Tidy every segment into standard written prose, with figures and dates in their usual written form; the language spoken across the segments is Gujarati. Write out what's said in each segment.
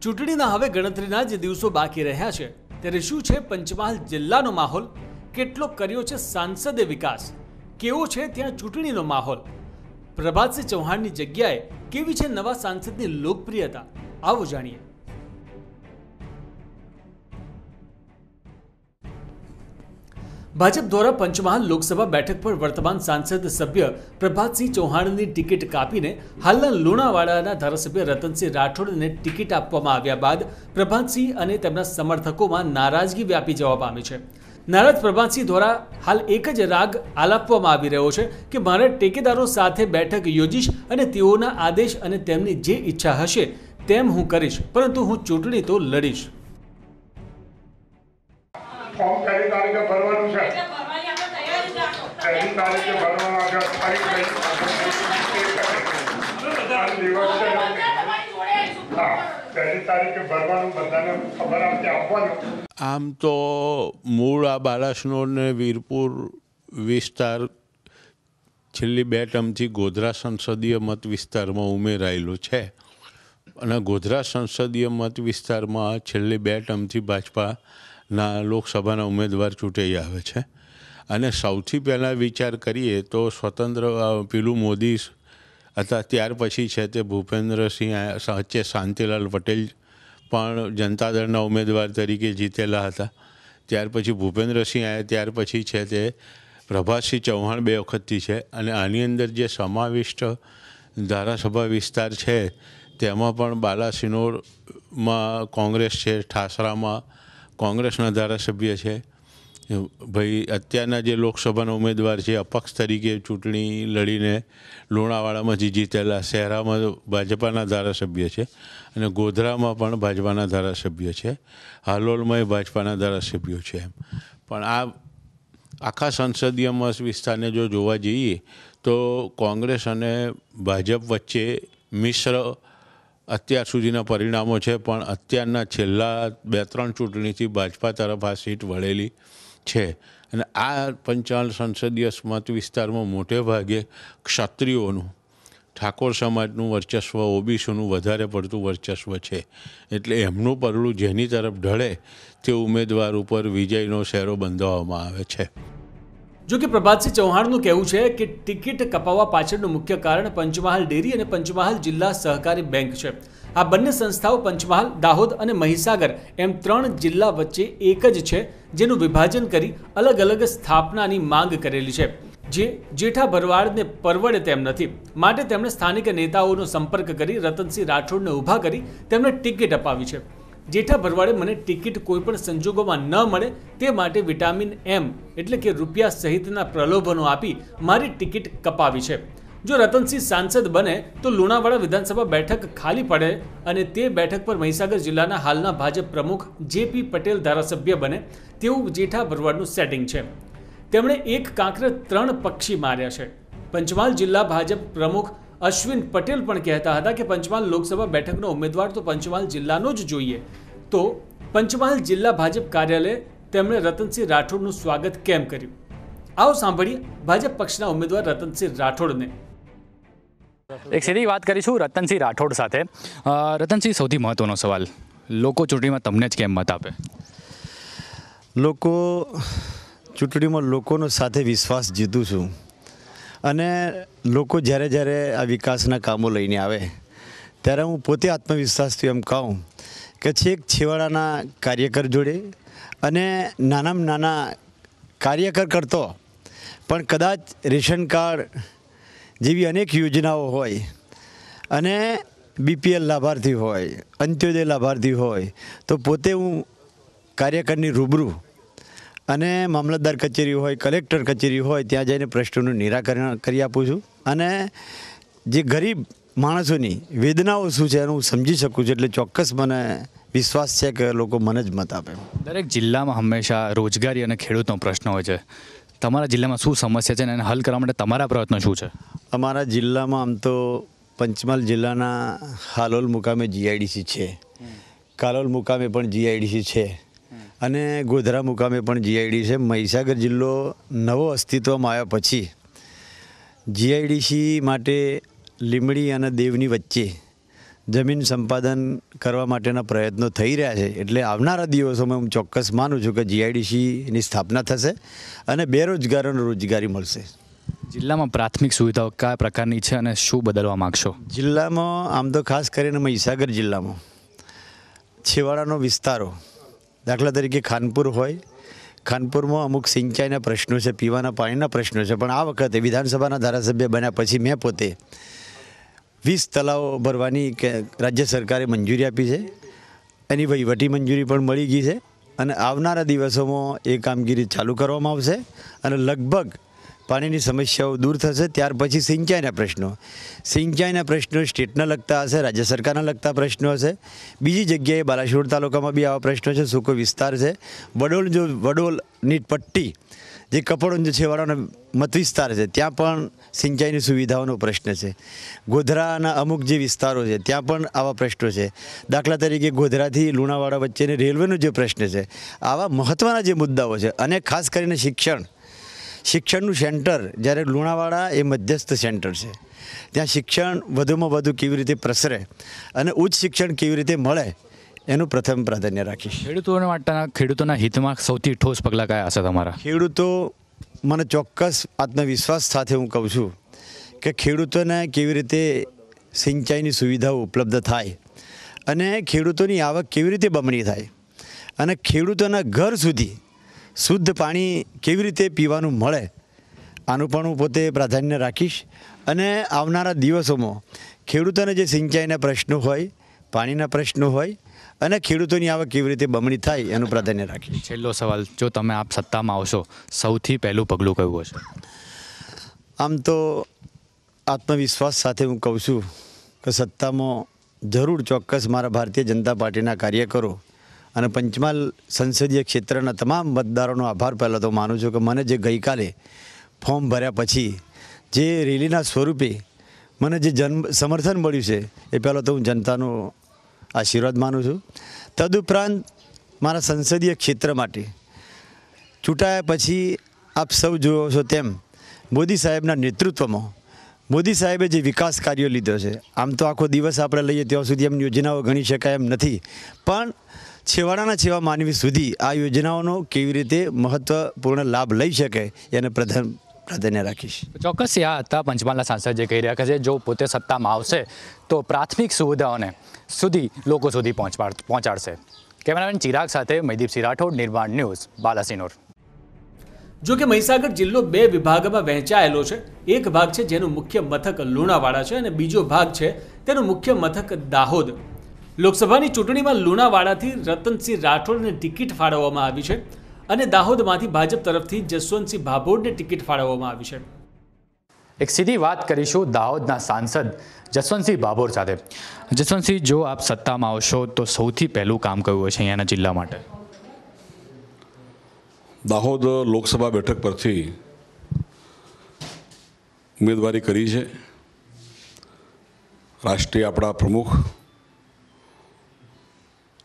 ચૂંટણીના હવે ગણતરીના જ દિવસો બાકી રહ્યા છે ત્યારે શું છે પંચમહાલ જિલ્લાનો માહોલ, કેટલો કર્યો છે સાંસદે વિકાસ, કેવો છે ત્યાં ચૂંટણીનો માહોલ, પ્રભાતસિંહ ચૌહાણની જગ્યાએ કેવી છે નવા સાંસદની લોકપ્રિયતા, આવો જાણીએ। ભાજપ દ્વારા પંચમહાલ લોકસભા બેઠક પર વર્તમાન સાંસદ સભ્ય પ્રભાતસિંહ ચૌહાણની ટિકિટ કાપીને હાલના લુણાવાડાના ધારાસભ્ય રતનસિંહ રાઠોડને ટિકિટ આપવામાં આવ્યા બાદ પ્રભાતસિંહ અને તેમના સમર્થકોમાં નારાજગી વ્યાપી જવા પામી છે। નારાજ પ્રભાતસિંહ દ્વારા હાલ એક જ રાગ આલાપવામાં આવી રહ્યો છે કે મારા ટેકેદારો સાથે બેઠક યોજીશ અને તેઓના આદેશ અને તેમની જે ઈચ્છા હશે તેમ હું કરીશ, પરંતુ હું ચૂંટણી તો લડીશ। फॉर्म पहली तारीख के भरवानु है, पहली तारीख के भरवाना अगर तारीख नहीं पहली तारीख के भरवानु बधाने खबर आपके आपवानु। आम तो मूळ आ बालासनोर ने वीरपुर विस्तार छेल्ली 2 टर्मथी गोधरा संसदीय मत विस्तार में उमेरायेलो छे अने गोधरा संसदीय मत विस्तार में छेल्ली 2 टर्मथी भाजपा ना लोकसभा उम्मीदवार चूंटाई आवे छे अने सौथी पहला विचार करिए तो स्वतंत्र पेलू मोदी अथा त्यार पछी छे ते भूपेन्द्रसिंह साचे शांतिलाल पटेल पण जनता दळना उम्मीदवार तरीके जीतेला हता। त्यार पछी भूपेन्द्रसिंह आया, त्यार पछी छे ते प्रभातसिंह चौहाण 2 वखतथी छे अने आनी अंदर जे समाविष्ट धारासभा विस्तार छे तेमां पण बालासिनोरमां कांग्रेस छे, ठासरामां कांग्रेसना धारासभ्य है भाई अत्यारना जे लोकसभा उम्मीदवार है अपक्ष तरीके चूंटणी लड़ीने लुणावाड़ा में जीतेला, शहरा में भाजपा धारासभ्य है और गोधरा में पण भाजपा धारासभ्य है, हालोल में भाजपा धारासभ्यों है। पण आ आखा संसदीय मत विस्तार ने जो जोवा जईए तो कांग्रेस और भाजप वच्चे मिश्र अत्यार सुधीना परिणामों है, पण अत्यारना छेल्ला 2-3 चूंटणीथी भाजपा तरफ आ सीट वळेली है अने आ पंचमहाल संसदीय मत विस्तार में मोटे भागे क्षत्रियोनुं, ठाकोर समाजनुं वर्चस्व, ओबीसीनुं वधारे पड़तुं वर्चस्व है, एटले एमनुं परलुं जेनी तरफ ढळे ते उम्मीदवार उपर विजयनो शेरो बंधाववामां आवे छे। जो कि प्रभातसिंह चौहाणનું કહેવું છે કે ટિકિટ કપાવવા પાછળનું મુખ્ય કારણ પંચમહાલ ડેરી અને પંચમહાલ જિલ્લા સહકારી બેંક છે। આ બંને સંસ્થાઓ પંચમહાલ, દાહોદ અને મહીસાગર એમ 3 જિલ્લા વચ્ચે એક જ છે જેનું વિભાજન કરી અલગ અલગ સ્થાપનાની માંગ કરેલી છે, જે જેઠા ભરવાડને પરવડે તેમ નથી। માટે તેમણે સ્થાનિક નેતાઓનો સંપર્ક કરી રતનસિંહ રાઠોડને ઊભા કરી તેમને ટિકિટ અપાવી છે। જેઠા ભરવાડે મને ટિકિટ કોઈપણ સંજોગોમાં ન મળે તે માટે વિટામિન એમ એટલે કે રૂપિયા સહિતના પ્રલોભનો આપી મારી ટિકિટ કપાવી છે। જો રતનસિંહ સાંસદ બને તો લુણાવાડા વિધાનસભા બેઠક ખાલી પડે અને તે બેઠક પર મહીસાગર જિલ્લાના હાલના ભાજપ પ્રમુખ જેપી પટેલ ધારાસભ્ય બને તેવું જેઠા ભરવાડનું સેટિંગ છે। તેમણે એક કાંકરે 3 પક્ષી માર્યા છે। પંચમહાલ જિલ્લા ભાજપ પ્રમુખ अश्विन पटेल पण कहता था कि पंचमहाल लोकसभा बैठकनो उम्मीदवार तो पंचमहाल जिल्लानो ज जोईए, तो पंचमहाल जिल्ला भाजप कार्यालय तेमणे रतनसिंह राठोडनुं स्वागत केम कर्युं? आओ सांभळीए भाजप पक्षना उम्मीदवार रतनसिंह राठोडने। एक सीधी बात करीशुं रतनसिंह राठोड साथे। रतनसिंह, सौथी महत्वनो सवाल, लोको चूंटणीमां तमने ज केम मत आपे? लोको चूंटणीमां लोकोनो साथे विश्वास जीतुं छुं અને લોકો જ્યારે જ્યારે આ વિકાસના કામો લઈને આવે ત્યારે હું પોતે આત્મવિશ્વાસથી એમ કહું કે છેક છેવાડાના કાર્યકર જોડે અને નાનામાં નાના કાર્યકર કરતો પણ કદાચ રેશન કાર્ડ જેવી અનેક યોજનાઓ હોય અને બીપીએલ લાભાર્થી હોય, અંત્યોદય લાભાર્થી હોય તો પોતે હું કાર્યકરની રૂબરૂ અને મામલતદાર કચેરી હોય, કલેક્ટર કચેરી હોય ત્યાં જઈને પ્રશ્નોનું નિરાકરણ કરી આપું છું અને જે ગરીબ માણસોની વેદનાઓ શું છે એનું હું સમજી શકું છું, એટલે ચોક્કસ મને વિશ્વાસ છે કે લોકો મને જ મત આપે। દરેક જિલ્લામાં હંમેશા રોજગારી અને ખેડૂતનો પ્રશ્ન હોય છે, તમારા જિલ્લામાં શું સમસ્યા છે અને એને હલ કરવા માટે તમારા પ્રયત્નો શું છે? અમારા જિલ્લામાં આમ તો પંચમહાલ જિલ્લાના હાલોલ મુકામે જીઆઈડીસી છે, કાલોલ મુકામે પણ જીઆઈડીસી છે અને ગોધરા મુકામે પણ જીઆઈડી છે। મહીસાગર જિલ્લો નવો અસ્તિત્વમાં આવ્યા પછી જીઆઈડીસી માટે લીમડી અને દેવની વચ્ચે જમીન સંપાદન કરવા માટેના પ્રયત્નો થઈ રહ્યા છે. એટલે આવનારા દિવસોમાં હું ચોક્કસ માનું છું કે GIDCની સ્થાપના થશે અને બેરોજગારોને રોજગારી મળશે. જિલ્લામાં પ્રાથમિક સુવિધાઓ કયા પ્રકારની છે અને શું બદલવા માગશો? જિલ્લામાં આમ તો ખાસ કરીને મહીસાગર જિલ્લામાં છેવાડાનો વિસ્તારો, દાખલા તરીકે ખાનપુર હોય, ખાનપુરમાં અમુક સિંચાઈના પ્રશ્નો છે, પીવાના પાણીના પ્રશ્નો છે. પણ આ વખતે વિધાનસભાના ધારાસભ્ય બન્યા પછી મેં પોતે 20 તલાવો ભરવાની રાજ્ય સરકારે મંજૂરી આપી છે. એની વહીવટી મંજૂરી પણ મળી ગઈ છે અને આવનારા દિવસોમાં એ કામગીરી ચાલુ કરવામાં આવશે અને લગભગ પાણીની સમસ્યાઓ દૂર થશે. ત્યાર પછી સિંચાઈના પ્રશ્નો સ્ટેટના લગતા હશે, રાજ્ય સરકારના લગતા પ્રશ્નો હશે. બીજી જગ્યાએ બાલાસિનોર તાલુકામાં બી આવા પ્રશ્નો છે, સૂકો વિસ્તાર છે. વડોલની પટ્ટી જે કપડવંજ છેવાડાનો મત વિસ્તાર છે ત્યાં પણ સિંચાઈની સુવિધાઓનો પ્રશ્ન છે. ગોધરાના અમુક જે વિસ્તારો છે ત્યાં પણ આવા પ્રશ્નો છે. દાખલા તરીકે ગોધરાથી લુણાવાડા વચ્ચેની રેલવેનો જે પ્રશ્ન છે. આવા મહત્ત્વના જે મુદ્દાઓ છે અને ખાસ કરીને શિક્ષણનું સેન્ટર, જ્યારે લુણાવાડા એ મધ્યસ્થ સેન્ટર છે, ત્યાં શિક્ષણ વધુમાં વધુ કેવી રીતે પ્રસરે અને ઉચ્ચ શિક્ષણ કેવી રીતે મળે એનું પ્રથમ પ્રાધાન્ય રાખીશ. ખેડૂતોના હિતમાં સૌથી ઠોસ પગલાં કયા હશે તમારા? ખેડૂતો, મને ચોક્કસ આત્મવિશ્વાસ સાથે હું કહું છું કે ખેડૂતોને કેવી રીતે સિંચાઈની સુવિધાઓ ઉપલબ્ધ થાય અને ખેડૂતોની આવક કેવી રીતે બમણી થાય અને ખેડૂતોના ઘર સુધી શુદ્ધ પાણી કેવી રીતે પીવાનું મળે, આનું પણ હું પોતે પ્રાધાન્ય રાખીશ. અને આવનારા દિવસોમાં ખેડૂતોને જે સિંચાઈના પ્રશ્નો હોય, પાણીના પ્રશ્નો હોય અને ખેડૂતોની આવક કેવી રીતે બમણી થાય એનું પ્રાધાન્ય રાખીશ. છેલ્લો સવાલ, જો તમે આપ સત્તામાં આવશો, સૌથી પહેલું પગલું કયું હશે? આમ તો આત્મવિશ્વાસ સાથે હું કહું છું કે સત્તામાં જરૂર ચોક્કસ મારા ભારતીય જનતા પાર્ટીના કાર્યકરો અને પંચમહાલ સંસદીય ક્ષેત્રના તમામ મતદારોનો આભાર પહેલાં તો માનું છું કે મને જે ગઈકાલે ફોર્મ ભર્યા પછી જે રેલીના સ્વરૂપે મને જે સમર્થન મળ્યું છે એ પહેલાં તો હું જનતાનો આશીર્વાદ માનું છું. તદુપરાંત મારા સંસદીય ક્ષેત્ર માટે ચૂંટાયા પછી આપ સૌ જોયો છો તેમ મોદી સાહેબના નેતૃત્વમાં મોદી સાહેબે જે વિકાસ કાર્યો લીધો છે, આમ તો આખો દિવસ આપણે લઈએ ત્યાં સુધી એમ યોજનાઓ ગણી શકાય એમ નથી, પણ છેવાડાના છેવા માનવી સુધી આ યોજનાઓનો કેવી રીતે મહત્ત્વપૂર્ણ લાભ લઈ શકે એને પ્રાધાન્ય રાખીશ. ચોક્કસ આ હતા પંચમહાલના સાંસદ જે કહી રહ્યા છે જો પોતે સત્તામાં આવશે તો પ્રાથમિક સુવિધાઓને લોકો સુધી પહોંચાડશે. કેમેરામેન ચિરાગ સાથે મહીદીપસિંહ રાઠોડ, નિર્માણ ન્યૂઝ, બાલાસિનોર. જો કે મહીસાગર જિલ્લો 2 વિભાગમાં વહેંચાયેલો છે. એક ભાગ છે જેનું મુખ્ય મથક લુણાવાડા છે અને બીજો ભાગ છે તેનું મુખ્ય મથક દાહોદ. લોકસભાની ચૂંટણીમાં લુણાવાડાથી રતનસિંહ રાઠોડને ટિકિટ ફાળવવામાં આવી છે અને દાહોદમાંથી ભાજપ તરફથી જસવંતસિંહ ભાભોરને ટિકિટ ફાળવવામાં આવી છે. એક સીધી વાત કરીશું દાહોદના સાંસદ જસવંતસિંહ ભાભોર સાથે. જસવંતસિંહ, જો આપ સત્તામાં આવશો તો સૌથી પહેલું કામ કયું હશે અહીંયાના જિલ્લા માટે? દાહોદ લોકસભા બેઠક પરથી ઉમેદવારી કરી છે. રાષ્ટ્રીય આપણા પ્રમુખ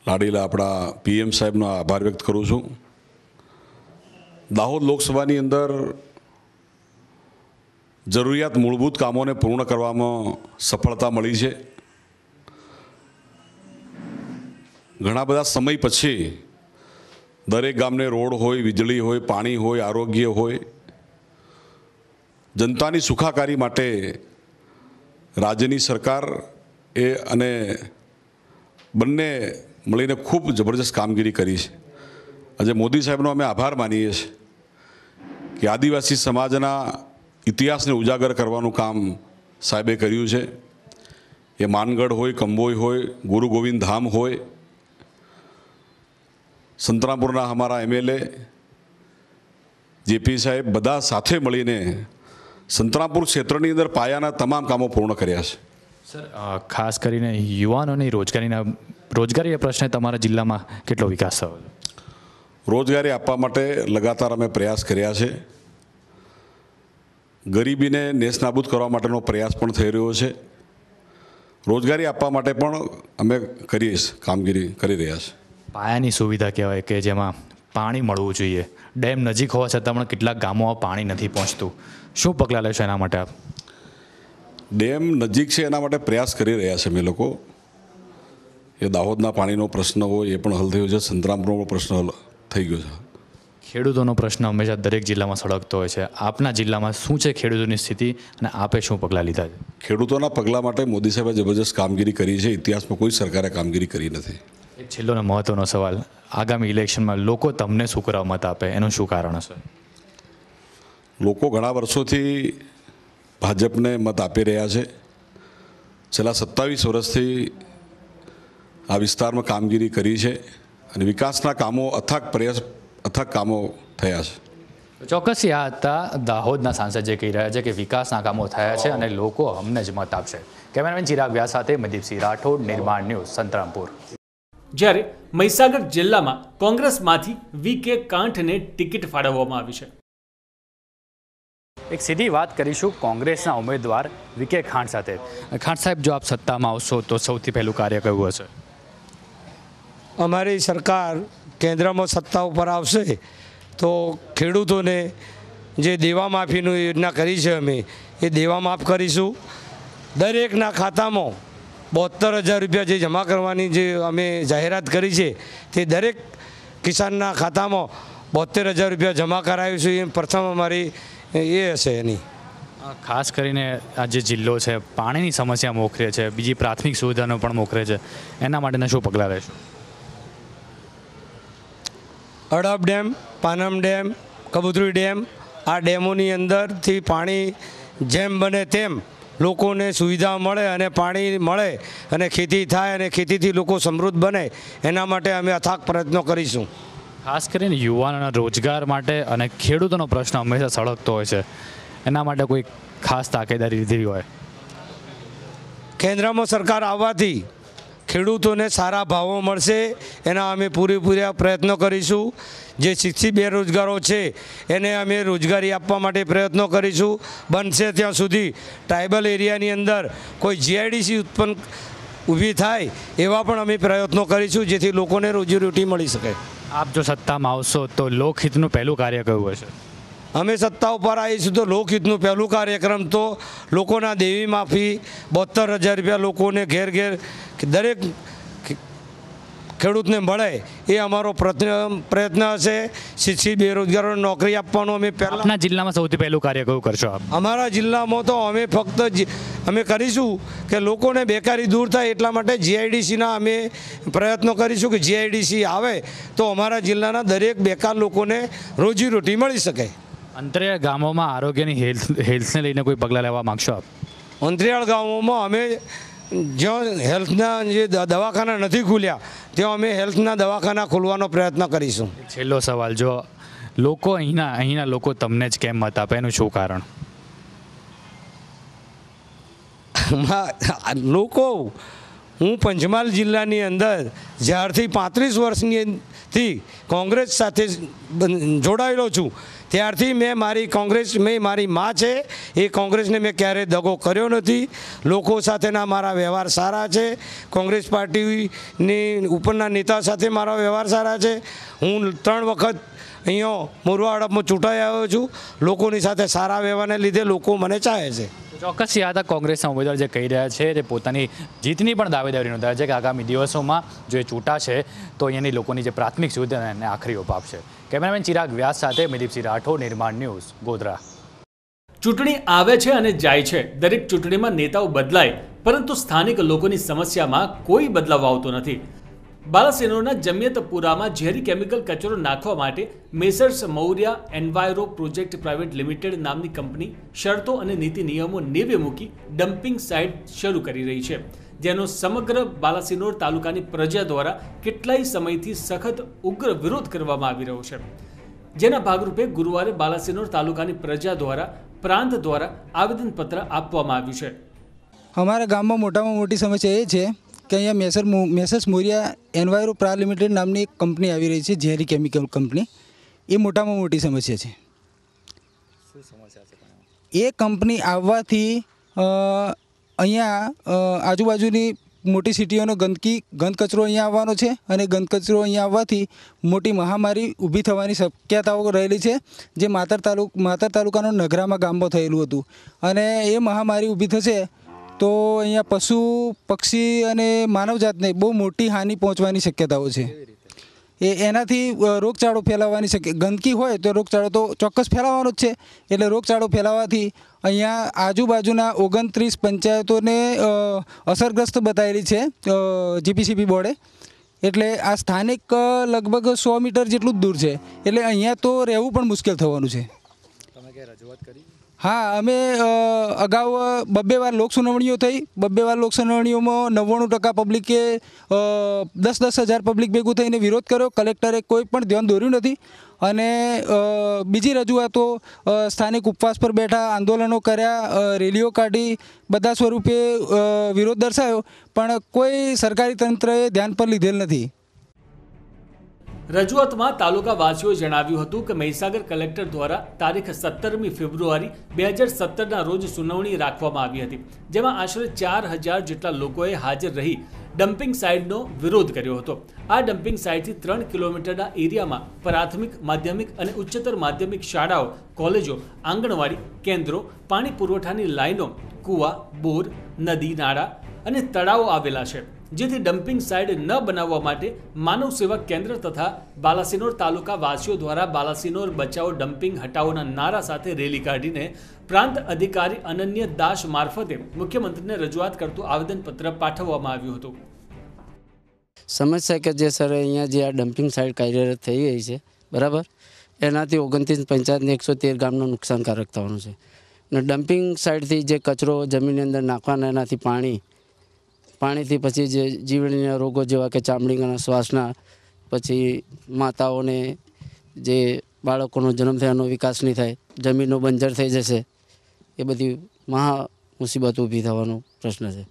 લાડીલા આપણા PM સાહેબનો આભાર વ્યક્ત કરું છું. દાહોદ લોકસભાની અંદર જરૂરિયાત મૂળભૂત કામોને પૂર્ણ કરવામાં સફળતા મળી છે. ઘણા બધા સમય પછી દરેક ગામને રોડ હોય, વીજળી હોય, પાણી હોય, આરોગ્ય હોય, જનતાની સુખાકારી માટે રાજ્યની સરકાર અને બંને મળીને ખૂબ જબરજસ્ત કામગીરી કરી છે. આજે મોદી સાહેબનો અમે આભાર માનીએ છીએ કે આદિવાસી સમાજના ઇતિહાસને ઉજાગર કરવાનું કામ સાહેબે કર્યું છે. એ માનગઢ હોય, કંબોઈ હોય, ગુરુ ગોવિંદ ધામ હોય, સંતરામપુરના અમારા MLA JP સાહેબ, બધા સાથે મળીને સંતરામપુર ક્ષેત્રની અંદર પાયાના તમામ કામો પૂર્ણ કર્યા છે. સર, ખાસ કરીને યુવાનોની રોજગારી પ્રશ્ને તમારા જિલ્લામાં કેટલો વિકાસ થયો? રોજગારી આપવા માટે લગાતાર અમે પ્રયાસ કર્યા છે. ગરીબીને નેસ્તનાબૂદ કરવા માટેનો પ્રયાસ પણ થઈ રહ્યો છે. રોજગારી આપવા માટે પણ અમે કામગીરી કરી રહ્યા છીએ. પાયાની સુવિધા કહેવાય કે જેમાં પાણી મળવું જોઈએ. ડેમ નજીક હોવા છતાં પણ કેટલાક ગામોમાં પાણી નથી પહોંચતું. શું પગલાં લેશો એના માટે આપ? ડેમ નજીક છે એના માટે પ્રયાસ કરી રહ્યા છે અમે લોકો. એ દાહોદના પાણીનો પ્રશ્ન હોય એ પણ હલ થયો છે, સંતરામપુરનો પ્રશ્ન હલ થઈ ગયો છે. ખેડૂતોનો પ્રશ્ન હંમેશા દરેક જિલ્લામાં સળગતો હોય છે. આપના જિલ્લામાં શું છે ખેડૂતોની સ્થિતિ અને આપે શું પગલાં લીધા છે? ખેડૂતોના પગલાં માટે મોદી સાહેબે જબરજસ્ત કામગીરી કરી છે. ઇતિહાસમાં કોઈ સરકારે કામગીરી કરી નથી. એક છેલ્લો અને મહત્ત્વનો સવાલ, આગામી ઇલેક્શનમાં લોકો તમને શું કરવા મત આપે એનું શું કારણ હશે? લોકો ઘણા વર્ષોથી ભાજપને મત આપી રહ્યા છે. છેલ્લા 27 વર્ષથી આ વિસ્તારમાં કામગીરી કરી છે અને વિકાસના કામો અથાગ કામો થયા છે. ચોક્કસથી આ હતા દાહોદના સાંસદ જે કહી રહ્યા છે કે વિકાસના કામો થયા છે અને લોકો અમને જ મત આપશે. કેમેરામેન ચિરાગ વ્યાસ સાથે મનદીપસિંહ રાઠોડ, નિર્માણ ન્યૂઝ, સંતરામપુર. જ્યારે મહીસાગર જિલ્લામાં કોંગ્રેસમાંથી વી.કે. કાંઠને ટિકિટ ફાળવવામાં આવી છે. એક સીધી વાત કરીશું કોંગ્રેસના ઉમેદવાર વી.કે. ખાંટ સાથે. ખાંટ સાહેબ, જો આપ સત્તામાં આવશો તો સૌથી પહેલું કાર્ય કયું હશે? અમારી સરકાર કેન્દ્રમાં સત્તા ઉપર આવશે તો ખેડૂતોને જે દેવા માફીની યોજના કરી છે અમે એ દેવા માફ કરીશું. દરેકના ખાતામાં 72,000 રૂપિયા જે જમા કરવાની જે અમે જાહેરાત કરી છે તે દરેક કિસાનના ખાતામાં 72,000 રૂપિયા જમા કરાવીશું. એ પ્રથમ અમારી એ હશે. એની ખાસ કરીને આ જે જિલ્લો છે પાણીની સમસ્યા મોખરે છે, બીજી પ્રાથમિક સુવિધાનો પણ મોખરે છે, એના માટેના શું પગલાં લેશું? અડબ dam, Panam dam, Kabutari dam, આ ડેમોની અંદરથી પાણી જેમ બને તેમ લોકોને સુવિધા મળે અને પાણી મળે અને ખેતી થાય અને ખેતીથી લોકો સમૃદ્ધ બને એના માટે અમે અથાગ પ્રયત્નો કરીશું. ખાસ કરીને યુવાનોના રોજગાર માટે અને ખેડૂતોનો પ્રશ્ન હંમેશા સળગતો હોય છે, એના માટે કોઈ ખાસ તાકેદારી લીધી હોય? કેન્દ્રમાં સરકાર આવવાથી ખેડૂતોને સારા ભાવો મળશે એના અમે પૂરેપૂરા પ્રયત્નો કરીશું. જે શિક્ષિત બેરોજગારો છે એને અમે રોજગારી આપવા માટે પ્રયત્નો કરીશું. બનશે ત્યાં સુધી ટ્રાઇબલ એરિયાની અંદર કોઈ જીઆઈડીસી ઉત્પન્ન ઊભી થાય એવા પણ અમે પ્રયત્નો કરીશું જેથી લોકોને રોજીરોટી મળી શકે. આપ જો સત્તામાં આવશો તો લોકહિતનું પહેલું કાર્ય કયું હશે? અમે સત્તા ઉપર આવીશું તો લોકહિતનું પહેલું કાર્યક્રમ તો લોકોના દેવી માફી 72,000 રૂપિયા લોકોને ઘેર ઘેર દરેક ખેડૂતને મળે એ અમારો પ્રયત્ન હશે. શિક્ષિત બેરોજગારોને નોકરી આપવાનો અમે આપના જિલ્લામાં સૌથી પહેલું કાર્ય કયું કરશો આપ? અમારા જિલ્લામાં તો અમે ફક્ત અમે કરીશું કે લોકોને બેકારી દૂર થાય એટલા માટે જીઆઈડીસીના અમે પ્રયત્નો કરીશું કે જીઆઈડીસી આવે તો અમારા જિલ્લાના દરેક બેકાર લોકોને રોજીરોટી મળી શકે. અંતરિયાળ ગામોમાં આરોગ્યની હેલ્થને લઈને કોઈ પગલાં લેવા માગશો આપ? અંતરિયાળ ગામોમાં અમે જ્યાં હેલ્થના જે દવાખાના નથી ખુલ્યા ત્યાં અમે હેલ્થના દવાખાના ખોલવાનો પ્રયત્ન કરીશું. છેલ્લો સવાલ, જો લોકો અહીંના લોકો તમને જ કેમ મત આપે એનું શું કારણ? લોકો, હું પંચમહાલ જિલ્લાની અંદર જ્યારથી 35 વર્ષથી કોંગ્રેસ સાથે જોડાયેલો છું ત્યારથી મેં મારી મા છે એ કોંગ્રેસને મેં ક્યારેય દગો કર્યો નથી. લોકો સાથેના મારા વ્યવહાર સારા છે. કોંગ્રેસ પાર્ટીની ઉપરના નેતા સાથે મારા વ્યવહાર સારા છે. હું 3 વખત અહીંયા મોરવા હડપમાં ચૂંટાઈ આવ્યો છું. લોકોની સાથે સારા વ્યવહારને લીધે લોકો મને ચાહે છે. ચોક્કસ યાદ આ કોંગ્રેસના ઉમેદવાર જે કહી રહ્યા છે તે પોતાની જીતની પણ દાવેદારી નોંધાવે છે કે આગામી દિવસોમાં જો એ ચૂંટાશે તો અહીંયાની લોકોની જે પ્રાથમિક સુવિધા એને આખરી ઓપ આપશે. કેમેરામેન ચિરાગ વ્યાસ સાથે મનદીપસિંહ રાઠોડ, નિર્માણ ન્યૂઝ, ગોધરા. ચૂંટણી આવે છે અને જાય છે. દરેક ચૂંટણીમાં નેતાઓ બદલાય પરંતુ સ્થાનિક લોકોની સમસ્યામાં કોઈ બદલાવ આવતો નથી. બાલાસિનોરના જમિયતપુરામાં ઝેરી કેમિકલ કચરો નાખવા માટે Messrs Maurya enviro project private limited નામની કંપની શરતો અને નીતિ નિયમો નેવે મૂકી ડમ્પિંગ સાઇટ શરૂ કરી રહી છે, જેનો સમગ્ર બાલાસિનોર તાલુકાની પ્રજા દ્વારા કેટલાય સમયથી સખત ઉગ્ર વિરોધ કરવામાં આવી રહ્યો છે. જેના ભાગરૂપે ગુરુવારે બાલાસિનોર તાલુકાની પ્રજા દ્વારા પ્રાંત દ્વારા આવેદનપત્ર આપવામાં આવ્યું છે. અમારા ગામમાં મોટામાં મોટી સમસ્યા એ છે કે અહીંયા મેસર્સ મોરિયા એન્વાયરો પ્રા લિમિટેડ નામની એક કંપની આવી રહી છે, ઝેરી કેમિકલ કંપની. એ મોટામાં મોટી સમસ્યા છે. એ કંપની આવવાથી અહીંયા આજુબાજુની મોટી સિટીઓનો ગંદ કચરો અહીંયા આવવાનો છે અને ગંદ કચરો અહીંયા આવવાથી મોટી મહામારી ઊભી થવાની શક્યતાઓ રહેલી છે, જે માતર તાલુકાનો નગરામાં ગામમાં થયેલું હતું. અને એ મહામારી ઊભી થશે તો અહીંયા પશુ પક્ષી અને માનવજાતને બહુ મોટી હાનિ પહોંચવાની શક્યતાઓ છે. એનાથી રોગચાળો ફેલાવવાની ગંદકી હોય તો રોગચાળો તો ચોક્કસ ફેલાવાનો જ છે. એટલે રોગચાળો ફેલાવાથી અહીંયા આજુબાજુના 29 પંચાયતોને અસરગ્રસ્ત બતાવેલી છે જીપીસીબી બોર્ડે. એટલે આ સ્થાનિક લગભગ 100 મીટર જેટલું જ દૂર છે. એટલે અહીંયા તો રહેવું પણ મુશ્કેલ થવાનું છે. હા, અમે અગાઉ 2 વાર લોક સુનાવણીઓ થઈ. 2 વાર લોક સુનાવણીઓમાં 99% પબ્લિકે 10-10 હજાર પબ્લિક ભેગું થઈને વિરોધ કર્યો. કલેક્ટરે કોઈ પણ ધ્યાન દોર્યું નથી. અને બીજી રજૂઆતો સ્થાનિક ઉપવાસ પર બેઠા, આંદોલનો કર્યા, રેલીઓ કાઢી, બધા સ્વરૂપે વિરોધ દર્શાવ્યો, પણ કોઈ સરકારી તંત્રએ ધ્યાન પર લીધેલ નથી. રજૂઆતમાં તાલુકાવાસીઓએ જણાવ્યું હતું કે મહીસાગર કલેક્ટર દ્વારા તારીખ 17મી ફેબ્રુઆરી 2017ના રોજ સુનાવણી રાખવામાં આવી હતી, જેમાં આશરે 4000 જેટલા લોકોએ હાજર રહી ડમ્પિંગ સાઇટનો વિરોધ કર્યો હતો. આ ડમ્પિંગ સાઇટથી 3 કિલોમીટરના એરિયામાં પ્રાથમિક, માધ્યમિક અને ઉચ્ચતર માધ્યમિક શાળાઓ, કોલેજો, આંગણવાડી કેન્દ્રો, પાણી પુરવઠાની લાઈનો, કૂવા, બોર, નદી, નાળા અને તળાવો આવેલા છે. જેથી ડમ્પિંગ સાઇટ ન બનાવવા માટે માનવ સેવા કેન્દ્ર તથા બાલાસિનોર તાલુકા વાસીઓ દ્વારા બાલાસિનોર બચાવો, ડમ્પિંગ હટાવોના નારા સાથે રેલી કાઢીને પ્રાંત અધિકારી અનન્ય દાસ મારફતે મુખ્યમંત્રીને રજૂઆત કરતું આવેદનપત્ર પાઠવવામાં આવ્યું હતું. સમસ્યા કે જે સર અહીંયા જે આ ડમ્પિંગ સાઇટ કાર્યરત થઈ ગઈ છે, બરાબર, એનાથી 29 પંચાયતને 113 ગામનું નુકસાનકારક થવાનું છે. અને ડમ્પિંગ સાઇટથી જે કચરો જમીનની અંદર નાખવાના, એનાથી પાણીથી પછી જે જીવણીના રોગો જેવા કે ચામડી અને શ્વાસના, પછી માતાઓને જે બાળકોનો જન્મ થયાનો વિકાસ નહીં થાય, જમીનો બંજર થઈ જશે, એ બધી મહા મુસીબત ઊભી થવાનો પ્રશ્ન છે.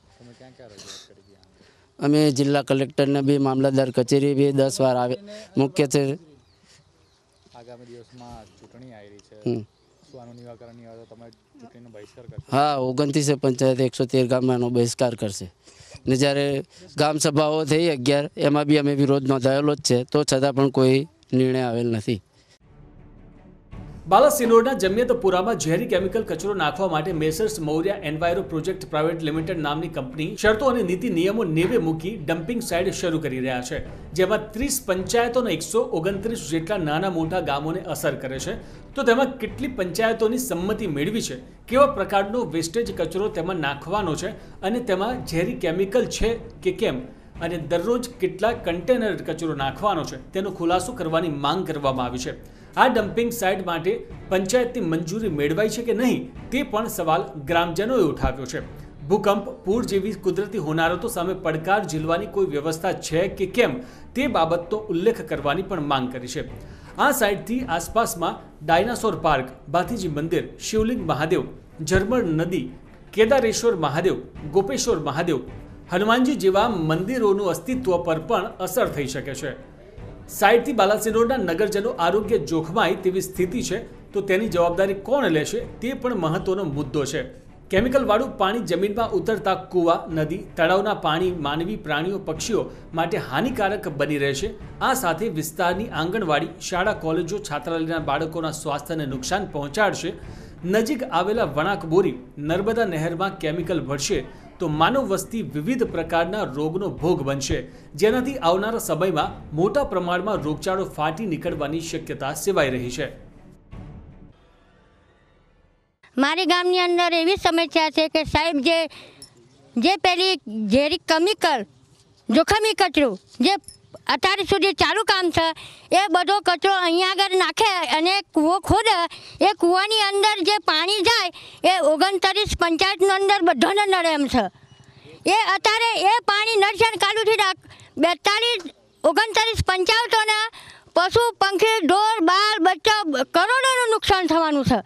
અમે જિલ્લા કલેક્ટરને 2 મામલતદાર કચેરી 10 વાર આવે મુખ્ય છે. આગામી દિવસમાં ચૂંટણી આવી રહી છે, શું આનું નિરાકરણ નહીં આવે તો તમે ચૂંટણીનો બહિષ્કાર કરશો? હા, 29 પંચાયત 113 ગામમાં એનો બહિષ્કાર કરશે. ને જ્યારે ગામ સભાઓ થઈ 11, એમાં બી અમે વિરોધ નોંધાયેલો જ છે, તો છતાં પણ કોઈ નિર્ણય આવેલ નથી. બાલાસિનોરના જમિયતપુરામાં ઝેરી કેમિકલ કચરો નાખવા માટે Messrs Maurya enviro project private limited નામની કંપની શરતો અને નીતિ નિયમો નેવે મૂકી ડમ્પિંગ સાઇટ શરૂ કરી રહ્યા છે, જેમાં 30 પંચાયતોના 129 જેટલા નાના મોટા ગામોને અસર કરે છે. તો તેમાં કેટલી પંચાયતોની સંમતિ મેળવી છે, કેવા પ્રકારનો વેસ્ટેજ કચરો તેમાં નાખવાનો છે અને તેમાં ઝેરી કેમિકલ છે કે કેમ, અને દરરોજ કેટલા કન્ટેનર કચરો નાખવાનો છે, તેનો ખુલાસો કરવાની માંગ કરવામાં આવી છે. આ ડમ્પિંગ સાઇટ માટે પંચાયતની મંજૂરી મેળવાઈ છે કે નહીં, તે પણ સવાલ ગ્રામજનોએ ઉઠાવ્યો છે. ભૂકંપ, પૂર જેવી કુદરતી હોનારતો સામે પડકાર ઝીલવાની કોઈ વ્યવસ્થા છે કે કેમ, તે બાબતનો ઉલ્લેખ કરવાની પણ માંગ કરી છે. આ સાઇટથી આસપાસમાં ડાયનાસોર પાર્ક, ભાથીજી મંદિર, શિવલિંગ મહાદેવ, ઝરમર નદી, કેદારેશ્વર મહાદેવ, ગોપેશ્વર મહાદેવ, હનુમાનજી જેવા મંદિરોનું અસ્તિત્વ પર પણ અસર થઈ શકે છે. સાઇટથી બાલાસિનોરના નગરજનો આરોગ્ય જોખમાય તેવી સ્થિતિ છે, તો તેની જવાબદારી કોણ લેશે, તે પણ મહત્વનો મુદ્દો છે. કેમિકલવાળું પાણી જમીનમાં ઉતરતા કૂવા, નદી, તળાવના પાણી માનવી, પ્રાણીઓ, પક્ષીઓ માટે હાનિકારક બની રહેશે. આ સાથે વિસ્તારની આંગણવાડી, શાળા, કોલેજો, છાત્રાલયના બાળકોના સ્વાસ્થ્યને નુકસાન પહોંચાડશે. નજીક આવેલા વણાક બોરી, નર્મદા નહેરમાં કેમિકલ ભળશે તો માનવ વસ્તી વિવિધ પ્રકારના રોગનો ભોગ બનશે, જેનાથી આવનારા સમયમાં મોટા પ્રમાણમાં રોગચાળો ફાટી નીકળવાની શક્યતા સેવાઈ રહી છે. મારી ગામની અંદર એવી સમસ્યા છે કે સાહેબ જે પેલી ઝેરી કેમિકલ જોખમી કચરો જે અત્યાર સુધી ચાલુ કામ છે, એ બધો કચરો અહીંયા આગળ નાખે અને કૂવો ખોદે. એ કૂવાની અંદર જે પાણી જાય એ 29 પંચાયતની અંદર બધાને નડે એમ છે. એ અત્યારે એ પાણી નડશે ને કાલુથી 29 પંચાયતોને પશુ, પંખી, ઢોર, બાળ, બચ્ચા કરોડોનું નુકસાન થવાનું છે.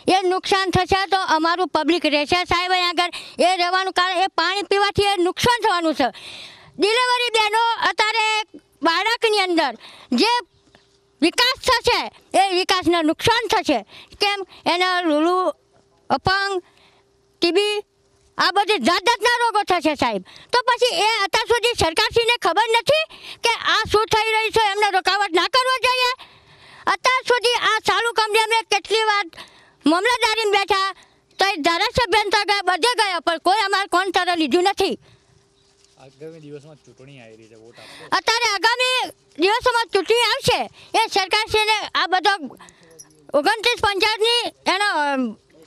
એ નુકસાન થશે તો અમારું પબ્લિક રહેશે સાહેબ અહીંયા આગળ, એ રહેવાનું કારણ એ પાણી પીવાથી એ નુકસાન થવાનું છે. ડિલિવરી બહેનો અત્યારે બાળકની અંદર જે વિકાસ થશે એ વિકાસને નુકસાન થશે. કેમ? એના લૂલું, અપંગ, ટીબી, આ બધી જાતના રોગો થશે સાહેબ. તો પછી એ અત્યાર સુધી સરકારશ્રીને ખબર નથી કે આ શું થઈ રહ્યું છે, એમને રોકાવટ ના કરવો જોઈએ. અત્યાર સુધી આ ચાલુ કંપની અમે કેટલી વાર મામલતદારીને બેઠા, તો એ ધારાસભ્ય તો ગયા બધે ગયા પણ કોઈ અમારે કોન્ટ્રાક્ટર લીધું નથી. આગામી દિવસમાં ચૂંટણી આવી રહી છે, વોટ આપશો? અત્યારે આગામી દિવસોમાં ચૂંટણી આવશે એ સરકારશ્રીને આ બધો 29 પંચાયતની એનો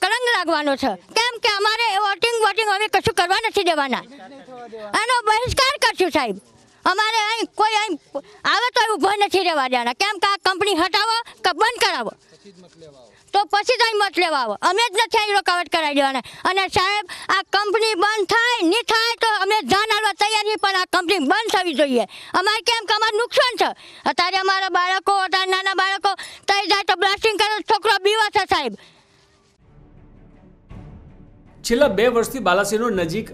કલંક લાગવાનો છે. કેમ કે અમારે વોટિંગ અમે કશું કરવા નથી દેવાના, એનો બહિષ્કાર કરશું સાહેબ. અમારે અહીં કોઈ અહીં આવે તો ઊભો નથી રહેવા દેવાના. કેમ કે આ કંપની હટાવો કે બંધ કરાવો તો પછી તો અહીં મત લેવા આવો. અમે જ નથી અહીં રોકાવટ કરાવી દેવાના. અને સાહેબ આ કંપની બંધ થાય નહીં થાય તો અમે જાન આલવા તૈયાર છીએ, પણ આ કંપની બંધ થવી જોઈએ. અમારે કેમ કે અમારે નુકસાન છે. અત્યારે અમારા બાળકો, અત્યારે નાના બાળકો થઈ જાય તો બ્લાસ્ટિંગ કરે, છોકરો બીવા છે સાહેબ. છેલ્લા 2 વર્ષથી બાલાસિનોર નજીક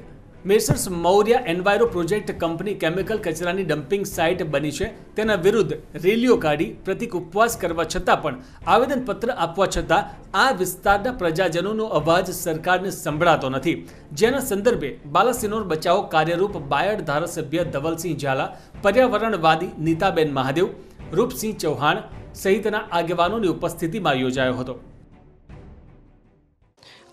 Messrs Maurya enviro project company chemical કચરાની ડમ્પિંગ સાઇટ બની છે. તેના વિરુદ્ધ રેલીઓ કાઢી પ્રતિક ઉપવાસ કરવા છતાં પણ આવેદનપત્ર આપવા છતાં આ વિસ્તારના પ્રજાજનોનો અવાજ સરકારને સંભળાતો નથી. જેના સંદર્ભે બાલાસિનોર બચાવો કાર્યરૂપ બાયડ ધારાસભ્ય ધવલસિંહ ઝાલા, પર્યાવરણવાદી નીતાબેન મહાદેવ, રૂપસિંહ ચૌહાણ સહિતના આગેવાનોની ઉપસ્થિતિમાં યોજાયો હતો.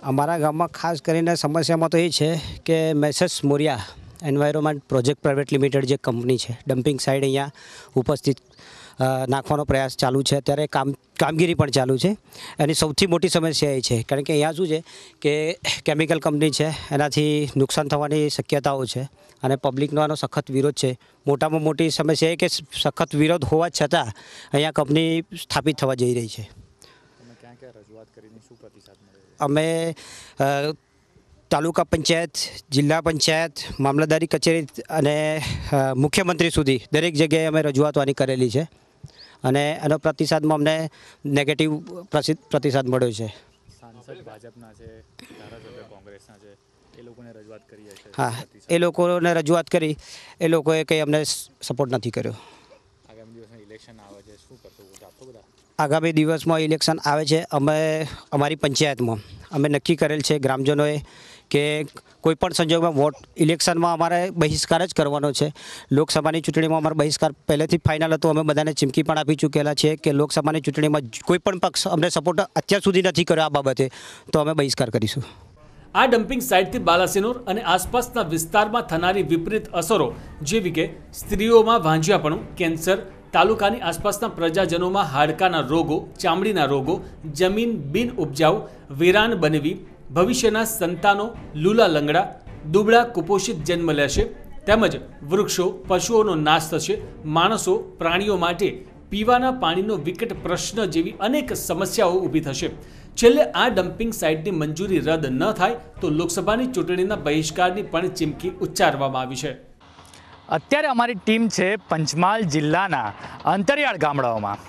અમારા ગામમાં ખાસ કરીને સમસ્યામાં તો એ છે કે Messrs Moriya environment project private limited જે કંપની છે, ડમ્પિંગ સાઇટ અહીંયા ઉપસ્થિત નાખવાનો પ્રયાસ ચાલુ છે. અત્યારે કામગીરી પણ ચાલુ છે. એની સૌથી મોટી સમસ્યા એ છે કારણ કે અહીંયા શું છે કે કેમિકલ કંપની છે, એનાથી નુકસાન થવાની શક્યતાઓ છે અને પબ્લિકનો આનો સખત વિરોધ છે. મોટામાં મોટી સમસ્યા એ કે સખત વિરોધ હોવા છતાં અહીંયા કંપની સ્થાપિત થવા જઈ રહી છે. અમે તાલુકા પંચાયત, જિલ્લા પંચાયત, મામલતદારી કચેરી અને મુખ્યમંત્રી સુધી દરેક જગ્યાએ અમે રજૂઆતો આની કરેલી છે અને એનો પ્રતિસાદમાં અમને નેગેટિવ પ્રતિસાદ મળ્યો છે. સાંસદ ભાજપના છે, ધારાસભ્ય કોંગ્રેસના છે, એ લોકોને રજૂઆત કરી છે. હા, એ લોકોને રજૂઆત કરી, એ લોકોએ કંઈ અમને સપોર્ટ નથી કર્યો. આગામી દિવસમાં ઇલેક્શન આવે છે, શું કરશો? વોટ આપશો બધા? આગામી દિવસમાં ઇલેક્શન આવે છે. અમે અમારી પંચાયતમાં અમે નક્કી કરેલ છે ગ્રામજનોએ કે કોઈપણ સંજોગોમાં વોટ ઇલેક્શનમાં અમારે બહિષ્કાર જ કરવાનો છે. લોકસભાની ચૂંટણીમાં અમારો બહિષ્કાર પહેલેથી ફાઇનલ હતો. અમે બધાને ચીમકી પણ આપી ચૂકેલા છે કે લોકસભાની ચૂંટણીમાં કોઈપણ પક્ષ અમને સપોર્ટ અત્યાર સુધી નથી કર્યો આ બાબતે, તો અમે બહિષ્કાર કરીશું. આ ડમ્પિંગ સાઇટથી બાલાસિનોર અને આસપાસના વિસ્તારમાં થનારી વિપરીત અસરો જેવી કે સ્ત્રીઓમાં વાંઝિયાપણું, કેન્સર, તાલુકાની આસપાસના પ્રજાજનોમાં હાડકાના રોગો, ચામડીના રોગો, જમીન બિન ઉપજાઉ, વેરાન બનવી, ભવિષ્યના સંતાનો લૂલા લંગડા, દુબળા કુપોષિત જન્મ લેશે, તેમજ વૃક્ષો, પશુઓનો નાશ થશે, માણસો, પ્રાણીઓ માટે પીવાના પાણીનો વિકટ પ્રશ્ન જેવી અનેક સમસ્યાઓ ઊભી થશે. છેલ્લે આ ડમ્પિંગ સાઇટની મંજૂરી રદ ન થાય તો લોકસભાની ચૂંટણીના બહિષ્કારની પણ ચીમકી ઉચ્ચારવામાં આવી છે. અત્યારે અમારી ટીમ છે પંચમહાલ જિલ્લાના અંતરિયાળ ગામડાઓમાં.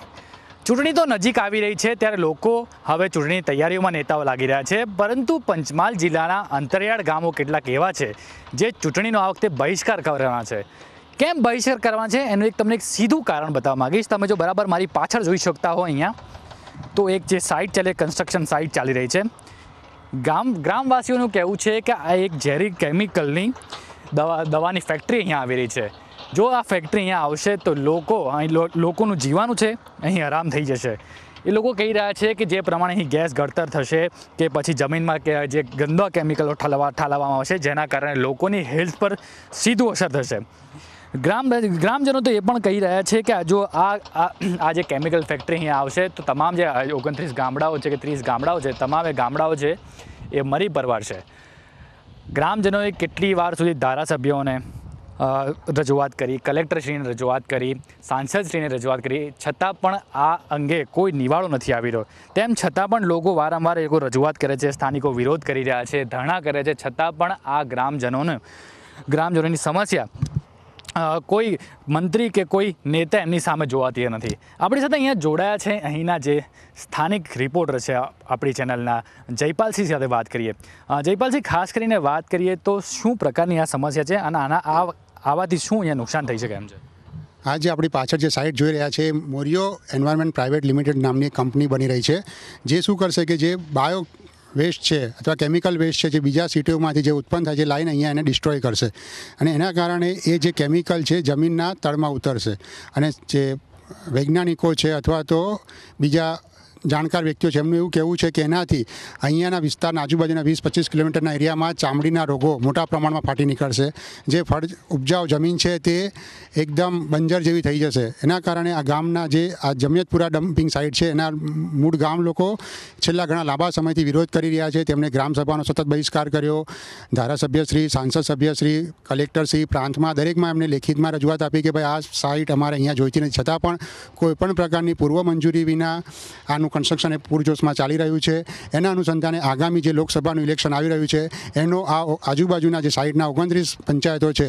ચૂંટણી તો નજીક આવી રહી છે ત્યારે લોકો હવે ચૂંટણી તૈયારીઓમાં નેતાઓ લાગી રહ્યા છે, પરંતુ પંચમહાલ જિલ્લાના અંતરિયાળ ગામો કેટલાક એવા છે જે ચૂંટણીનો આ વખતે બહિષ્કાર કરવાના છે. કેમ બહિષ્કાર કરવાના છે એનું તમને એક સીધું કારણ બતાવવા માંગીશ. તમે જો બરાબર મારી પાછળ જોઈ શકતા હો અહીંયા તો એક જે સાઇટ ચાલે, કન્સ્ટ્રક્શન સાઇટ ચાલી રહી છે. ગ્રામવાસીઓનું કહેવું છે કે આ એક ઝેરી કેમિકલની દવાની ફેક્ટરી અહીંયા આવી રહી છે. જો આ ફેક્ટરી અહીંયા આવશે તો લોકોનું જીવાનું છે અહીં આરામ થઈ જશે. એ લોકો કહી રહ્યા છે કે જે પ્રમાણે અહીં ગેસ ગળતર થશે કે પછી જમીનમાં કે જે ગંદા કેમિકલો ઠાલવવામાં આવશે જેના કારણે લોકોની હેલ્થ પર સીધું અસર થશે. ગ્રામજનો તો એ પણ કહી રહ્યા છે કે જો આ જે કેમિકલ ફેક્ટરી અહીંયા આવશે તો તમામ જે 29 ગામડાઓ છે કે 30 ગામડાઓ છે, તમામે ગામડાઓ છે એ મરી પરવારશે. ગ્રામજનોએ કેટલી વાર સુધી ધારાસભ્યોને રજૂઆત કરી, કલેક્ટરશ્રીને રજૂઆત કરી, સાંસદશ્રીને રજૂઆત કરી, છતાં પણ આ અંગે કોઈ નિવાળો નથી આવી રહ્યો. તેમ છતાં પણ લોકો વારંવાર રજૂઆત કરે છે, સ્થાનિકો વિરોધ કરી રહ્યા છે, ધરણા કરે છે, છતાં પણ આ ગ્રામજનોની સમસ્યા કોઈ મંત્રી કે કોઈ નેતા એમની સામે જોવાતી નથી. આપણી સાથે અહીંયા જોડાયા છે અહીંના જે સ્થાનિક રિપોર્ટર છે આપણી ચેનલના, જયપાલસિંહ સાથે વાત કરીએ. જયપાલસિંહ, ખાસ કરીને વાત કરીએ તો શું પ્રકારની આ સમસ્યા છે અને આવાથી શું અહીંયા નુકસાન થઈ શકે એમ છે? આજે આપણી પાછળ જે સાઇટ જોઈ રહ્યા છે મોરિયો એન્વાયરમેન્ટ પ્રાઇવેટ લિમિટેડ નામની એક કંપની બની રહી છે, જે શું કરશે કે જે બાયો વેસ્ટ છે અથવા કેમિકલ વેસ્ટ છે જે બીજા સિટીઓમાંથી જે ઉત્પન્ન થાય છે લાઈન અહીંયા એને ડિસ્ટ્રોય કરશે અને એના કારણે એ જે કેમિકલ છે જમીનના તળમાં ઉતરશે અને જે વૈજ્ઞાનિકો છે અથવા તો બીજા જાણકાર વ્યક્તિઓ છે એમનું એવું કહેવું છે કે એનાથી અહીંયાના વિસ્તારના આજુબાજુના 20-25 કિલોમીટરના એરિયામાં ચામડીના રોગો મોટા પ્રમાણમાં ફાટી નીકળશે. જે ફળ ઉપજાઉ જમીન છે તે એકદમ બંજર જેવી થઈ જશે. એના કારણે આ ગામના જે આ જમિયતપુરા ડમ્પિંગ સાઇટ છે એના મૂળ ગામ લોકો છેલ્લા ઘણા લાંબા સમયથી વિરોધ કરી રહ્યા છે. તેમણે ગ્રામસભાનો સતત બહિષ્કાર કર્યો. ધારાસભ્યશ્રી, સાંસદ સભ્યશ્રી, કલેક્ટરશ્રી, પ્રાંતમાં દરેકમાં એમને લેખિતમાં રજૂઆત આપી કે ભાઈ આ સાઇટ અમારે અહીંયા જોઈતી નથી. છતાં પણ કોઈપણ પ્રકારની પૂર્વ મંજૂરી વિના આનું કન્સ્ટ્રક્શન એ પૂરજોશમાં ચાલી રહ્યું છે. એના અનુસંધાને આગામી જે લોકસભાનું ઇલેક્શન આવી રહ્યું છે એનો આ આજુબાજુના જે સાઇટના 29 પંચાયતો છે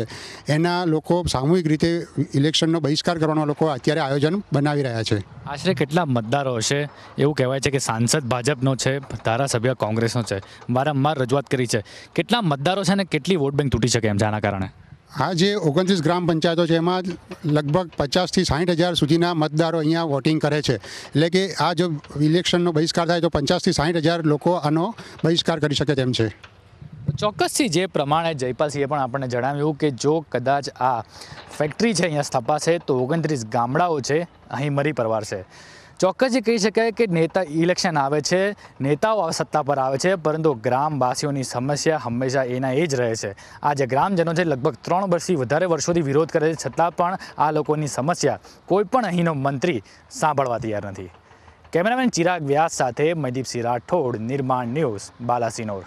એના લોકો સામૂહિક રીતે ઇલેક્શનનો બહિષ્કાર કરવાનો લોકો અત્યારે આયોજન બનાવી રહ્યા છે. આશરે કેટલા મતદારો હશે? એવું કહેવાય છે કે સાંસદ ભાજપનો છે, ધારાસભ્ય કોંગ્રેસનો છે, વારંવાર રજૂઆત કરી છે. કેટલા મતદારો છે અને કેટલી વોટ બેંક તૂટી શકે એમ છે આના કારણે? આ જે 29 ગ્રામ પંચાયતો છે એમાં લગભગ 50,000 થી 60,000 સુધીના મતદારો અહીંયા વોટિંગ કરે છે. એટલે કે આ જો ઇલેક્શનનો બહિષ્કાર થાય તો 50,000 થી 60,000 લોકો આનો બહિષ્કાર કરી શકે તેમ છે. ચોક્કસથી જે પ્રમાણે જયપાલસિંહે પણ આપણને જણાવ્યું કે જો કદાચ આ ફેક્ટરી છે અહીંયા સ્થપાશે તો 29 ગામડાઓ છે અહીં મરી પરવારશે. ચોક્કસથી કહી શકાય કે નેતા ઇલેક્શન આવે છે, નેતાઓ સત્તા પર આવે છે, પરંતુ ગ્રામવાસીઓની સમસ્યા હંમેશા એના એ જ રહે છે. આ જે ગ્રામજનો છે લગભગ 3 વર્ષથી વધારે વર્ષોથી વિરોધ કરે છે, છતાં પણ આ લોકોની સમસ્યા કોઈ પણ અહીંનો મંત્રી સાંભળવા તૈયાર નથી. કેમેરામેન ચિરાગ વ્યાસ સાથે મયદીપસિંહ રાઠોડ, નિર્માણ ન્યૂઝ, બાલાસિનોર.